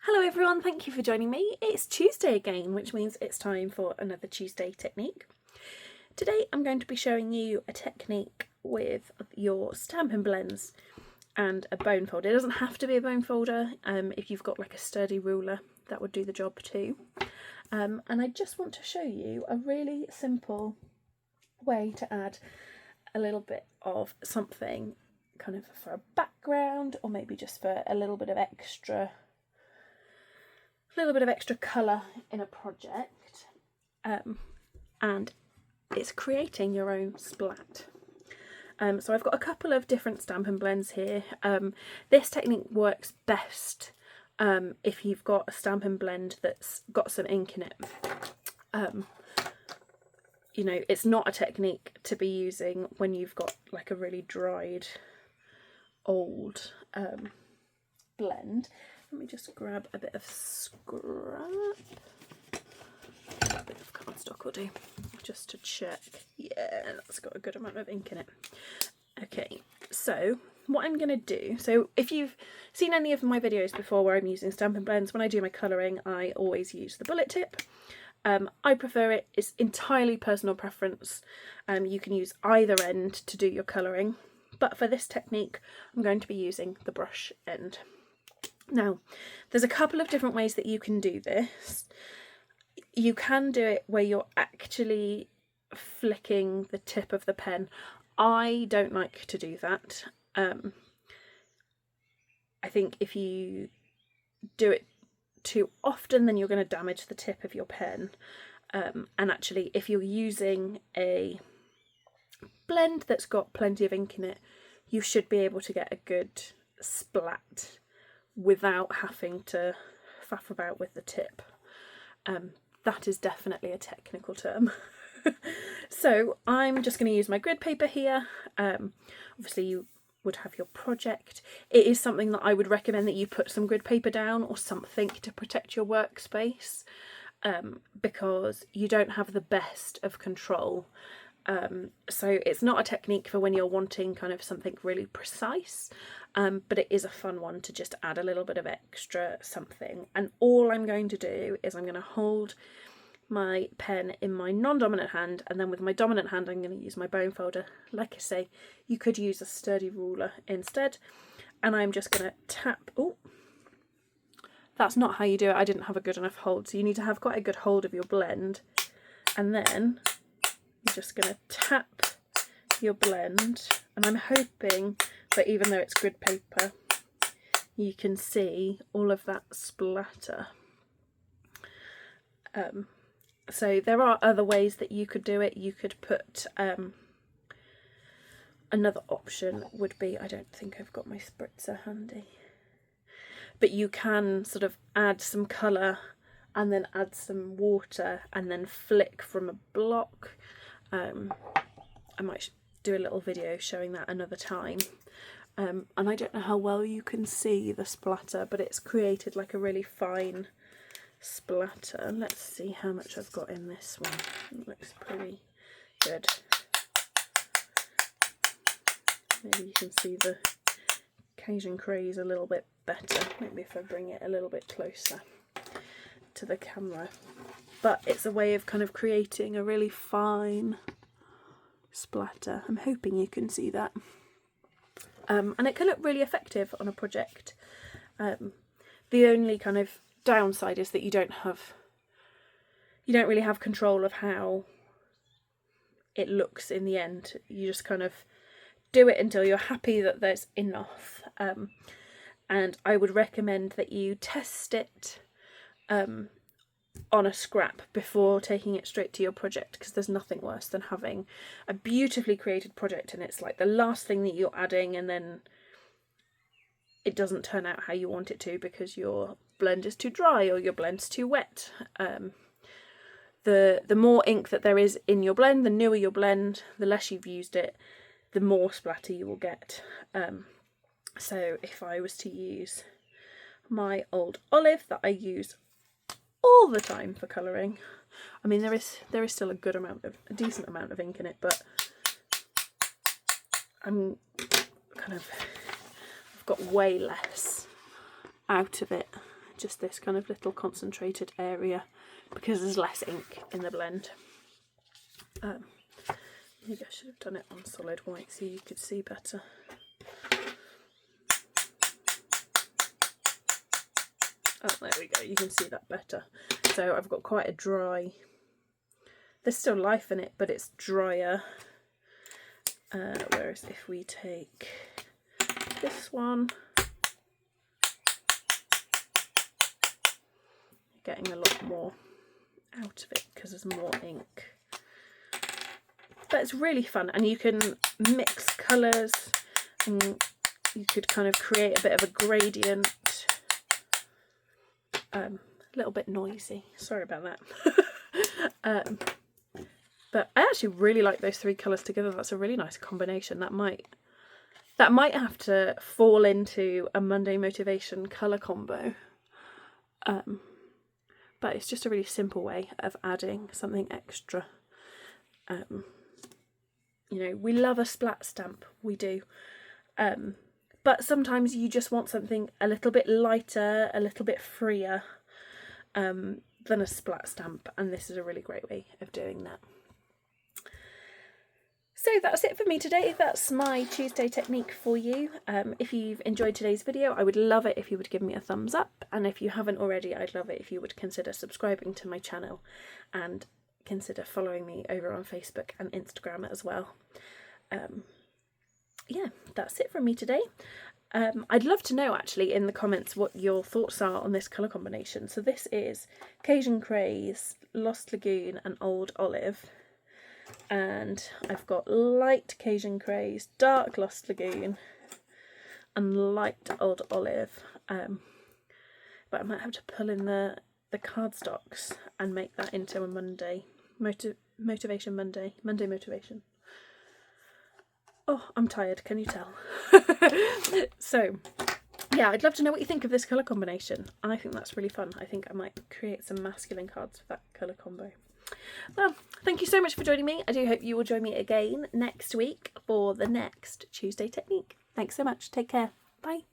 Hello everyone, thank you for joining me. It's Tuesday again, which means it's time for another Tuesday technique. Today I'm going to be showing you a technique with your Stampin' Blends and a bone folder. It doesn't have to be a bone folder. If you've got like a sturdy ruler, that would do the job too. And I just want to show you a really simple way to add a little bit of something kind of for a background, or maybe just for a little bit of extra colour in a project, and it's creating your own splat. So I've got a couple of different Stampin' Blends here. This technique works best if you've got a Stampin' Blend that's got some ink in it. You know, it's not a technique to be using when you've got like a really dried old blend. Let me just grab a bit of scrap. A bit of cardstock will do, just to check. Yeah, that's got a good amount of ink in it. Okay, so what I'm going to do, so if you've seen any of my videos before where I'm using Stampin' Blends, when I do my colouring I always use the bullet tip. I prefer it. It's entirely personal preference. You can use either end to do your colouring, but for this technique I'm going to be using the brush end. Now, there's a couple of different ways that you can do this. You can do it where you're actually flicking the tip of the pen. I don't like to do that. I think if you do it too often, then you're going to damage the tip of your pen. And actually, if you're using a blend that's got plenty of ink in it, you should be able to get a good splat without having to faff about with the tip. That is definitely a technical term. So I'm just going to use my grid paper here. Obviously you would have your project. It is something that I would recommend that you put some grid paper down or something to protect your workspace, because you don't have the best of control. So it's not a technique for when you're wanting kind of something really precise, but it is a fun one to just add a little bit of extra something. And all I'm going to do is I'm going to hold my pen in my non-dominant hand, and then with my dominant hand I'm going to use my bone folder. Like I say, you could use a sturdy ruler instead, and I'm just going to tap. Oh, that's not how you do it. I didn't have a good enough hold, so you need to have quite a good hold of your blend, and then you're just going to tap your blend, and I'm hoping that even though it's grid paper, you can see all of that splatter. So there are other ways that you could do it. You could put, another option would be, I don't think I've got my spritzer handy, but you can sort of add some colour and then add some water and then flick from a block. I might do a little video showing that another time. And I don't know how well you can see the splatter, but it's created like a really fine splatter. Let's see how much I've got in this one. It looks pretty good. Maybe you can see the Cajun craze a little bit better. Maybe if I bring it a little bit closer to the camera. But it's a way of kind of creating a really fine splatter. I'm hoping you can see that. And it can look really effective on a project. The only kind of downside is that you don't really have control of how it looks in the end. You just kind of do it until you're happy that there's enough. And I would recommend that you test it on a scrap before taking it straight to your project, because there's nothing worse than having a beautifully created project and it's like the last thing that you're adding, and then it doesn't turn out how you want it to because your blend is too dry or your blend's too wet. The more ink that there is in your blend, the newer your blend, the less you've used it, the more splatter you will get. So if I was to use my old olive that I use all the time for colouring, I mean there is still a decent amount of ink in it, but I'm kind of, I've got way less out of it just this kind of little concentrated area because there's less ink in the blend. Maybe I should have done it on solid white so you could see better. Oh, there we go, you can see that better. So I've got quite a dry, there's still life in it, but it's drier. Whereas if we take this one, you're getting a lot more out of it because there's more ink. But it's really fun, and you can mix colours, and you could kind of create a bit of a gradient. A little bit noisy, sorry about that. But I actually really like those three colours together. That's a really nice combination. That might have to fall into a Monday Motivation colour combo. But it's just a really simple way of adding something extra. You know, we love a splat stamp, we do. But sometimes you just want something a little bit lighter, a little bit freer than a splat stamp, and this is a really great way of doing that. So that's it for me today. That's my Tuesday technique for you. If you've enjoyed today's video, I would love it if you would give me a thumbs up, and if you haven't already, I'd love it if you would consider subscribing to my channel and consider following me over on Facebook and Instagram as well. Yeah, that's it from me today. I'd love to know actually in the comments what your thoughts are on this colour combination. So this is Cajun Craze, Lost Lagoon and Old Olive. And I've got light Cajun Craze, dark Lost Lagoon and light Old Olive. But I might have to pull in the cardstocks and make that into a Monday Motivation Monday Motivation. Oh, I'm tired, can you tell? So, yeah, I'd love to know what you think of this colour combination. I think that's really fun. I think I might create some masculine cards with that colour combo. Well, thank you so much for joining me. I do hope you will join me again next week for the next Tuesday technique. Thanks so much. Take care. Bye.